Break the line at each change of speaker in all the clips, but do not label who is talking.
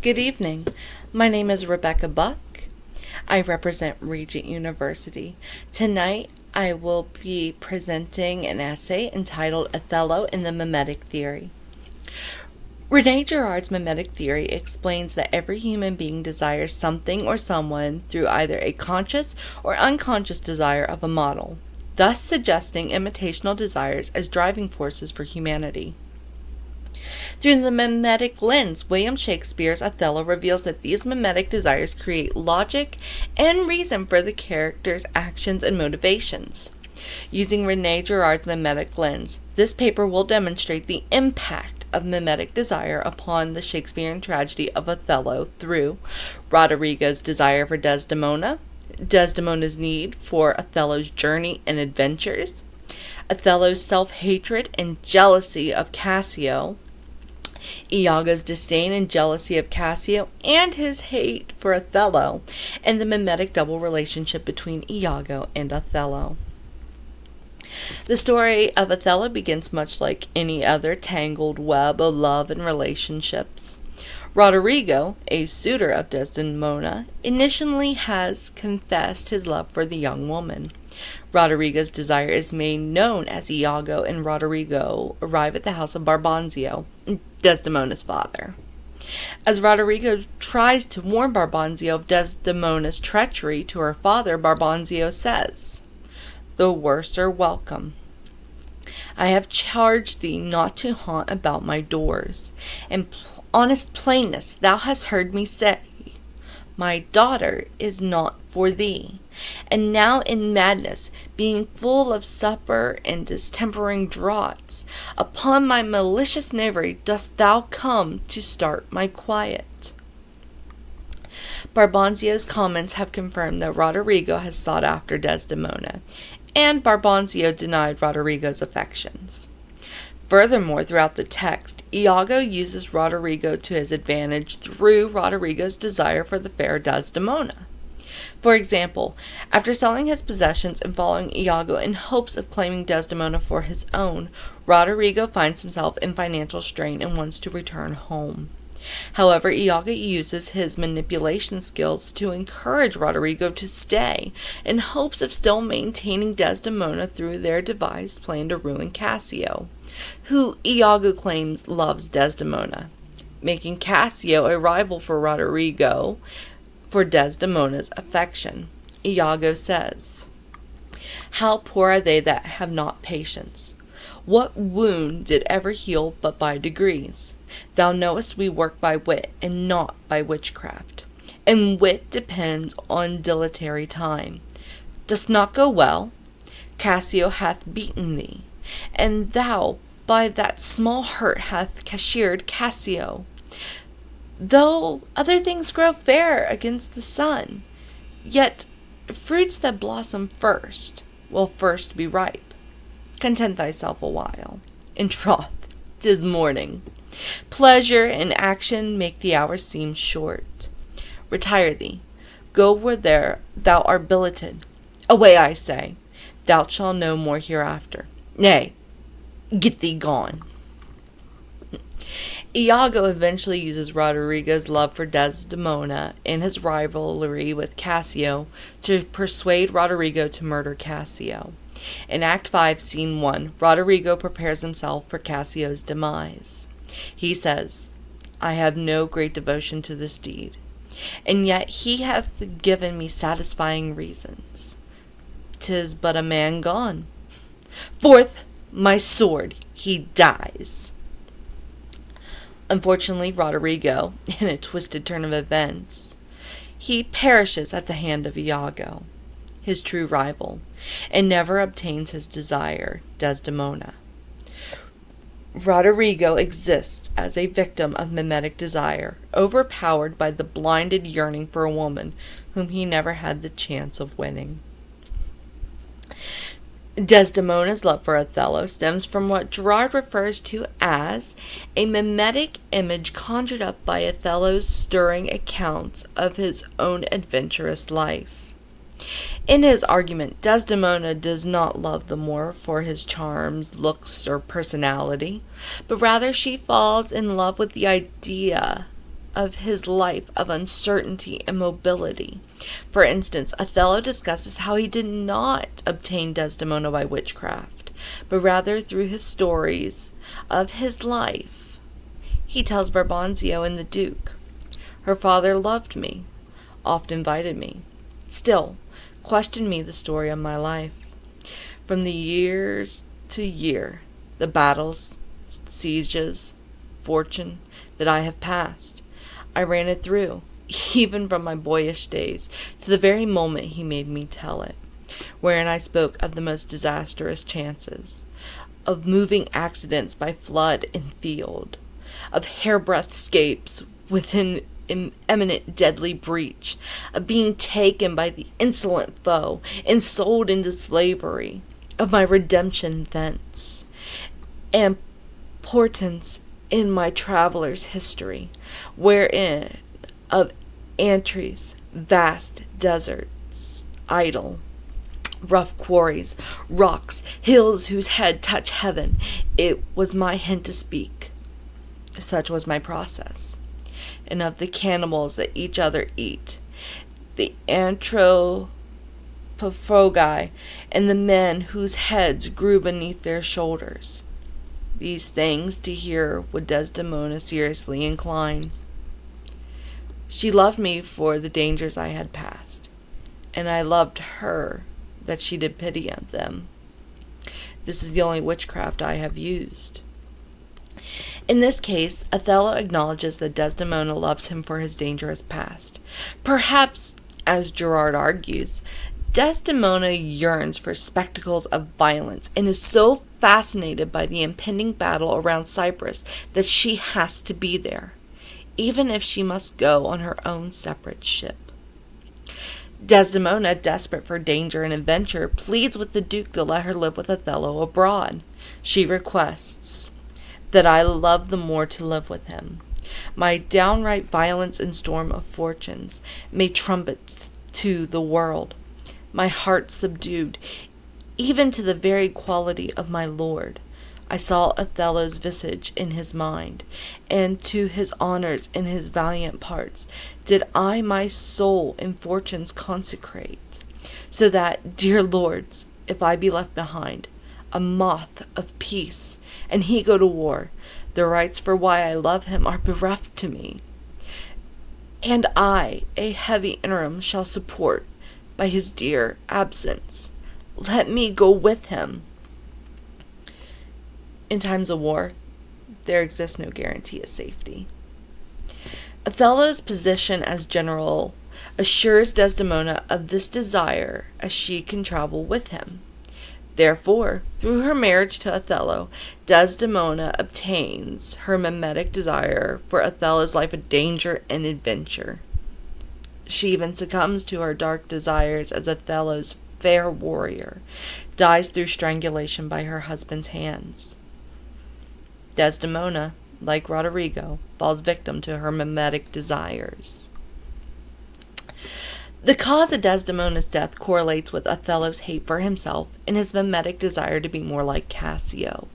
Good evening. My name is Rebecca Buck. I represent Regent University. Tonight, I will be presenting an essay entitled Othello and the Mimetic Theory. Rene Girard's mimetic theory explains that every human being desires something or someone through either a conscious or unconscious desire of a model, thus suggesting imitational desires as driving forces for humanity. Through the mimetic lens, William Shakespeare's Othello reveals that these mimetic desires create logic and reason for the character's actions and motivations. Using Rene Girard's mimetic lens, this paper will demonstrate the impact of mimetic desire upon the Shakespearean tragedy of Othello through Roderigo's desire for Desdemona, Desdemona's need for Othello's journey and adventures, Othello's self-hatred and jealousy of Cassio, Iago's disdain and jealousy of Cassio and his hate for Othello, and the mimetic double relationship between Iago and Othello. The story of Othello begins much like any other tangled web of love and relationships. Roderigo, a suitor of Desdemona, initially has confessed his love for the young woman. Roderigo's desire is made known as Iago and Roderigo arrive at the house of Barbanzio, Desdemona's father. As Roderigo tries to warn Barbanzio of Desdemona's treachery to her father, Barbanzio says, "The worse are welcome. I have charged thee not to haunt about my doors. In honest plainness thou hast heard me say, my daughter is not for thee. And now in madness, being full of supper and distempering draughts, upon my malicious knavery dost thou come to start my quiet." Barbanzio's comments have confirmed that Roderigo has sought after Desdemona, and Barbanzio denied Roderigo's affections. Furthermore, throughout the text, Iago uses Roderigo to his advantage through Roderigo's desire for the fair Desdemona. For example, after selling his possessions and following Iago in hopes of claiming Desdemona for his own, Roderigo finds himself in financial strain and wants to return home. However, Iago uses his manipulation skills to encourage Roderigo to stay in hopes of still maintaining Desdemona through their devised plan to ruin Cassio, who Iago claims loves Desdemona, making Cassio a rival for Roderigo for Desdemona's affection. Iago says, "How poor are they that have not patience! What wound did ever heal but by degrees? Thou knowest we work by wit, and not by witchcraft. And wit depends on dilatory time. Dost not go well? Cassio hath beaten thee, and thou by that small hurt hath cashiered Cassio. Though other things grow fair against the sun, yet fruits that blossom first will first be ripe. Content thyself a while. In troth, 'tis morning. Pleasure and action make the hours seem short. Retire thee. Go where there thou art billeted. Away, I say. Thou shalt no more hereafter. Nay, get thee gone." Iago eventually uses Roderigo's love for Desdemona and his rivalry with Cassio to persuade Roderigo to murder Cassio. In Act 5, Scene 1, Roderigo prepares himself for Cassio's demise. He says, "I have no great devotion to this deed, and yet he hath given me satisfying reasons. 'Tis but a man gone. Forth, my sword, he dies." Unfortunately, Roderigo, in a twisted turn of events, he perishes at the hand of Iago, his true rival, and never obtains his desire, Desdemona. Roderigo exists as a victim of mimetic desire, overpowered by the blinded yearning for a woman whom he never had the chance of winning. Desdemona's love for Othello stems from what Girard refers to as a mimetic image conjured up by Othello's stirring accounts of his own adventurous life. In his argument, Desdemona does not love the Moor for his charms, looks, or personality, but rather she falls in love with the idea of his life of uncertainty and mobility. For instance, Othello discusses how he did not obtain Desdemona by witchcraft, but rather through his stories of his life. He tells Brabantio and the Duke, "Her father loved me, oft invited me, still questioned me the story of my life. From the years to year, the battles, sieges, fortune that I have passed, I ran it through, even from my boyish days to the very moment he made me tell it, wherein I spoke of the most disastrous chances, of moving accidents by flood and field, of hairbreadth escapes within imminent deadly breach, of being taken by the insolent foe and sold into slavery, of my redemption thence, and portents in my traveller's history, wherein of Antries, vast deserts, idle, rough quarries, rocks, hills whose head touch heaven, it was my hint to speak. Such was my process. And of the cannibals that each other eat, the anthropophagi, and the men whose heads grew beneath their shoulders. These things to hear would Desdemona seriously incline. She loved me for the dangers I had passed, and I loved her that she did pity on them. This is the only witchcraft I have used." In this case, Othello acknowledges that Desdemona loves him for his dangerous past. Perhaps, as Gerard argues, Desdemona yearns for spectacles of violence and is so fascinated by the impending battle around Cyprus that she has to be there, even if she must go on her own separate ship. Desdemona, desperate for danger and adventure, pleads with the Duke to let her live with Othello abroad. She requests that I love the more to live with him. My downright violence and storm of fortunes may trumpet to the world. My heart subdued, even to the very quality of my lord. I saw Othello's visage in his mind, and to his honours and his valiant parts did I my soul and fortunes consecrate, so that, dear lords, if I be left behind, a moth of peace, and he go to war, the rights for why I love him are bereft to me, and I a heavy interim shall support by his dear absence. Let me go with him. In times of war, there exists no guarantee of safety. Othello's position as general assures Desdemona of this desire as she can travel with him. Therefore, through her marriage to Othello, Desdemona obtains her mimetic desire for Othello's life of danger and adventure. She even succumbs to her dark desires as Othello's fair warrior dies through strangulation by her husband's hands. Desdemona, like Roderigo, falls victim to her mimetic desires. The cause of Desdemona's death correlates with Othello's hate for himself and his mimetic desire to be more like Cassio.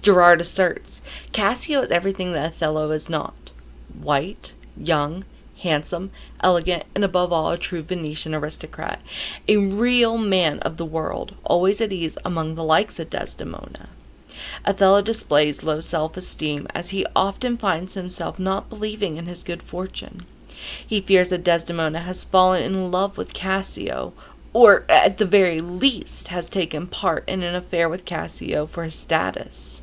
Gerard asserts, Cassio is everything that Othello is not: white, young, handsome, elegant, and above all a true Venetian aristocrat, a real man of the world, always at ease among the likes of Desdemona. Othello displays low self-esteem as he often finds himself not believing in his good fortune. He fears that Desdemona has fallen in love with Cassio, or at the very least has taken part in an affair with Cassio for his status.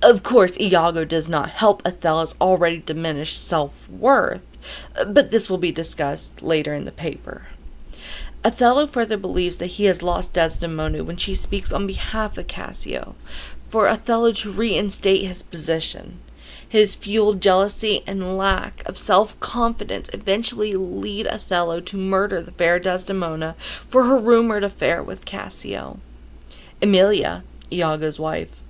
Of course, Iago does not help Othello's already diminished self-worth, but this will be discussed later in the paper. Othello further believes that he has lost Desdemona when she speaks on behalf of Cassio, for Othello to reinstate his position. His fueled jealousy and lack of self-confidence eventually lead Othello to murder the fair Desdemona for her rumored affair with Cassio. Emilia, Iago's wife,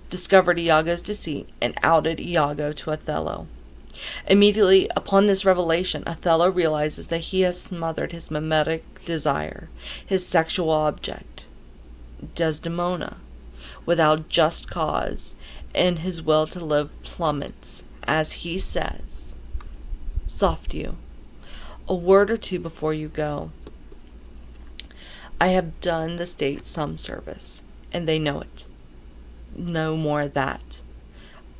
discovered Iago's deceit and outed Iago to Othello. Immediately upon this revelation, Othello realizes that he has smothered his mimetic desire, his sexual object, Desdemona, without just cause, and his will to live plummets as he says. Soft you, a word or two before you go. I have done the state some service, and they know it. No more of that.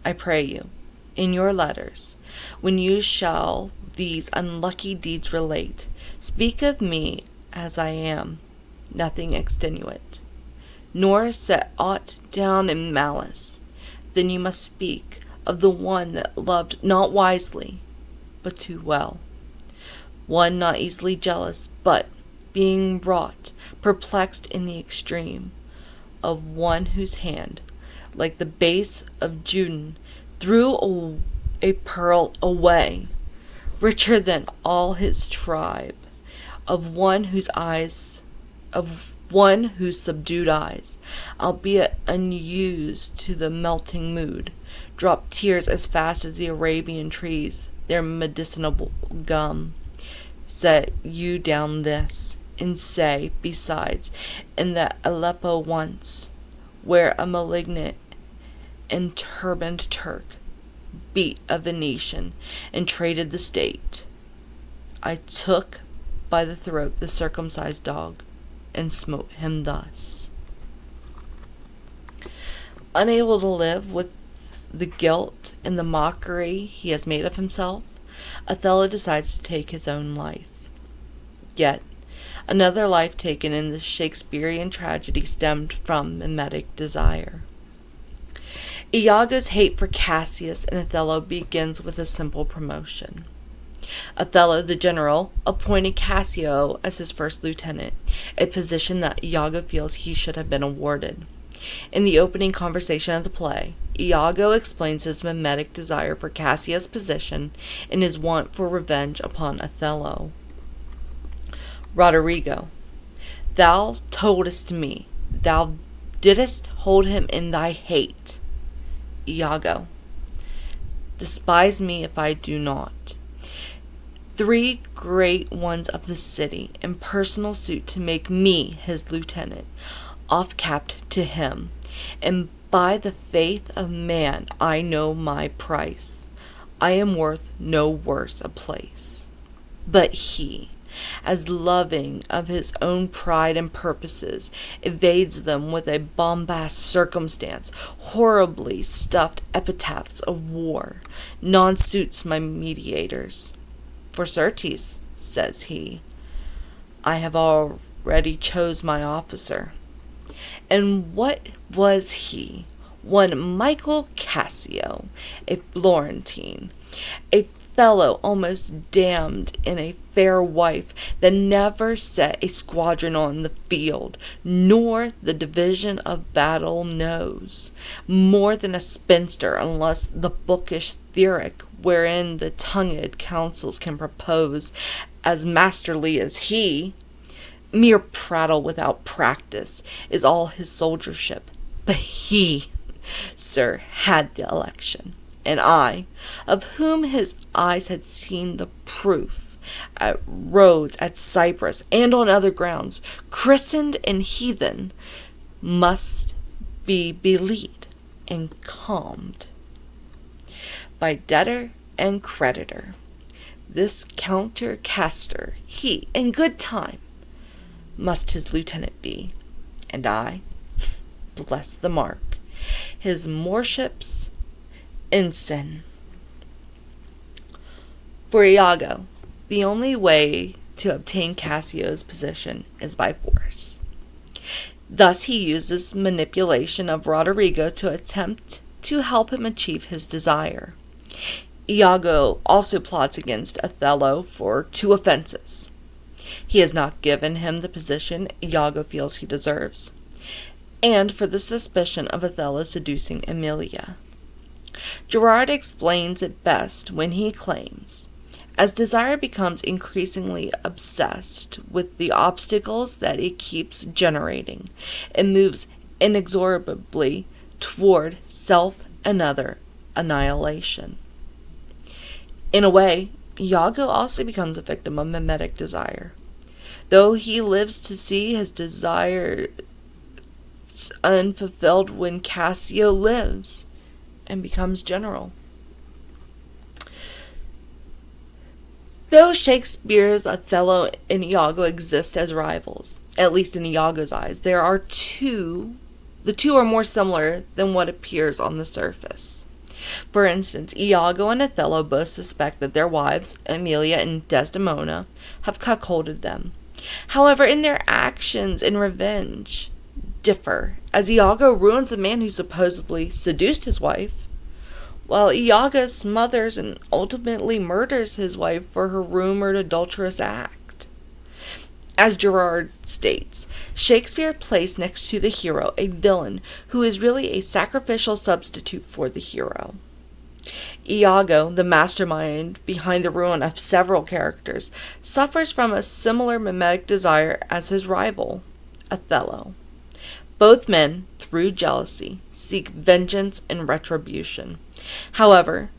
I pray you, in your letters, when you shall these unlucky deeds relate, speak of me as I am, nothing extenuate, nor set aught down in malice. Then you must speak of the one that loved not wisely, but too well, one not easily jealous, but, being wrought, perplexed in the extreme, of one whose hand, like the base of Juden, threw a pearl away, richer than all his tribe, of one whose subdued eyes, albeit unused to the melting mood, drop tears as fast as the Arabian trees their medicinal gum. Set you down this, and say, besides, in that Aleppo once, where a malignant and turbaned Turk beat a Venetian and traded the state, I took by the throat the circumcised dog and smote him thus. Unable to live with the guilt and the mockery he has made of himself, Othello decides to take his own life. Yet, another life taken in this Shakespearean tragedy stemmed from mimetic desire. Iago's hate for Cassius and Othello begins with a simple promotion. Othello, the general, appointed Cassio as his first lieutenant, a position that Iago feels he should have been awarded. In the opening conversation of the play, Iago explains his mimetic desire for Cassius' position and his want for revenge upon Othello. Roderigo, thou toldest me, thou didst hold him in thy hate. Iago, despise me if I do not. 3 great ones of the city in personal suit to make me his lieutenant, off-capped to him, and by the faith of man I know my price. I am worth no worse a place. But he, as loving of his own pride and purposes, evades them with a bombast circumstance, horribly stuffed epitaphs of war, non-suits my mediators. For certes, says he, I have already chose my officer. And what was he? One Michael Cassio, a Florentine, a fellow almost damned in a fair wife that never set a squadron on the field, nor the division of battle knows, more than a spinster, unless the bookish theoric wherein the tongued counsels can propose as masterly as he. Mere prattle without practice is all his soldiership. But he, sir, had the election, and I, of whom his eyes had seen the proof, at Rhodes, at Cyprus, and on other grounds, christened and heathen, must be belied and calmed by debtor and creditor. This countercaster, he, in good time, must his lieutenant be, and I, bless the mark, his morship's ensign. For Iago, the only way to obtain Cassio's position is by force. Thus he uses manipulation of Roderigo to attempt to help him achieve his desire. Iago also plots against Othello for 2 offenses. He has not given him the position Iago feels he deserves, and for the suspicion of Othello seducing Emilia. Gerard explains it best when he claims, as desire becomes increasingly obsessed with the obstacles that it keeps generating, it moves inexorably toward self and other annihilation. In a way, Iago also becomes a victim of mimetic desire, though he lives to see his desire unfulfilled when Cassio lives and becomes general. Though Shakespeare's Othello and Iago exist as rivals, at least in Iago's eyes, the two are more similar than what appears on the surface. For instance, Iago and Othello both suspect that their wives, Emilia and Desdemona, have cuckolded them. However, in their actions in revenge differ, as Iago ruins the man who supposedly seduced his wife, while Iago smothers and ultimately murders his wife for her rumored adulterous act. As Gerard states, Shakespeare placed next to the hero a villain who is really a sacrificial substitute for the hero. Iago, the mastermind behind the ruin of several characters, suffers from a similar mimetic desire as his rival, Othello. Both men, through jealousy, seek vengeance and retribution. However,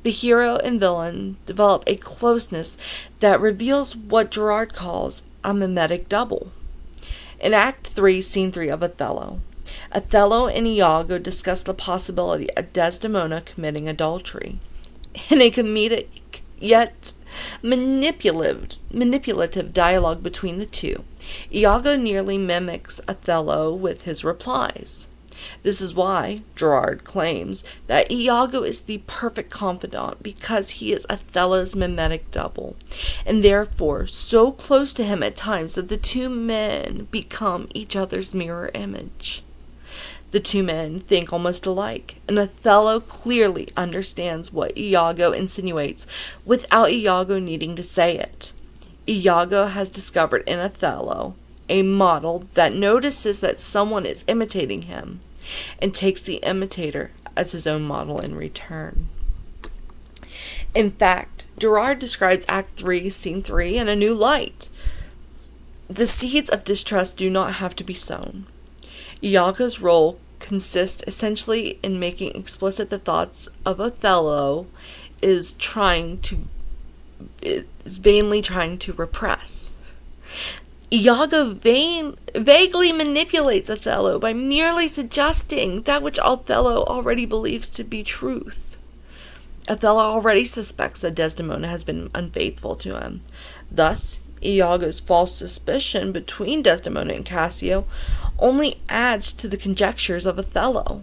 the hero and villain develop a closeness that reveals what Gerard calls a mimetic double. In Act 3, Scene 3 of Othello, Othello and Iago discuss the possibility of Desdemona committing adultery. In a comedic yet manipulative dialogue between the two, Iago nearly mimics Othello with his replies. This is why Gerard claims that Iago is the perfect confidant, because he is Othello's mimetic double, and therefore so close to him at times that the two men become each other's mirror image. The two men think almost alike, and Othello clearly understands what Iago insinuates without Iago needing to say it. Iago has discovered in Othello a model that notices that someone is imitating him, and takes the imitator as his own model in return. In fact, Gerard describes Act 3, Scene 3 in a new light. The seeds of distrust do not have to be sown. Iago's role consists essentially in making explicit the thoughts of Othello is vainly trying to repress. Iago vaguely manipulates Othello by merely suggesting that which Othello already believes to be truth. Othello already suspects that Desdemona has been unfaithful to him. Thus, Iago's false suspicion between Desdemona and Cassio only adds to the conjectures of Othello.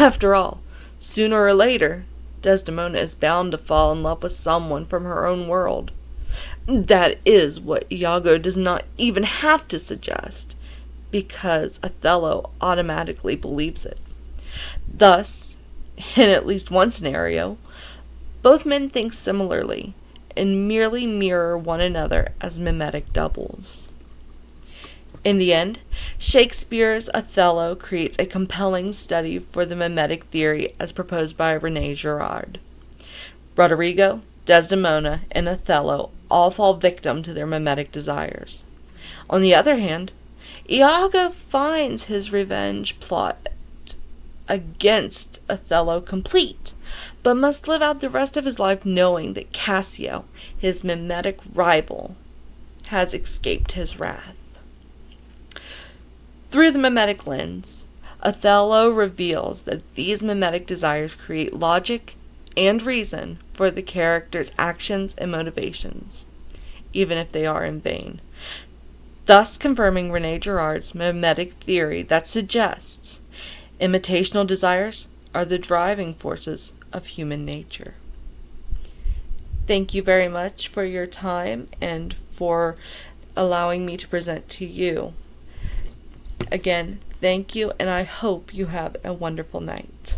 After all, sooner or later, Desdemona is bound to fall in love with someone from her own world. That is what Iago does not even have to suggest, because Othello automatically believes it. Thus, in at least one scenario, both men think similarly and merely mirror one another as mimetic doubles. In the end, Shakespeare's Othello creates a compelling study for the mimetic theory as proposed by René Girard. Roderigo, Desdemona, and Othello all fall victim to their mimetic desires. On the other hand, Iago finds his revenge plot against Othello complete, but must live out the rest of his life knowing that Cassio, his mimetic rival, has escaped his wrath. Through the mimetic lens, Othello reveals that these mimetic desires create logic and reason for the character's actions and motivations, even if they are in vain, thus confirming René Girard's mimetic theory that suggests imitational desires are the driving forces of human nature. Thank you very much for your time and for allowing me to present to you. Again, thank you, and I hope you have a wonderful night.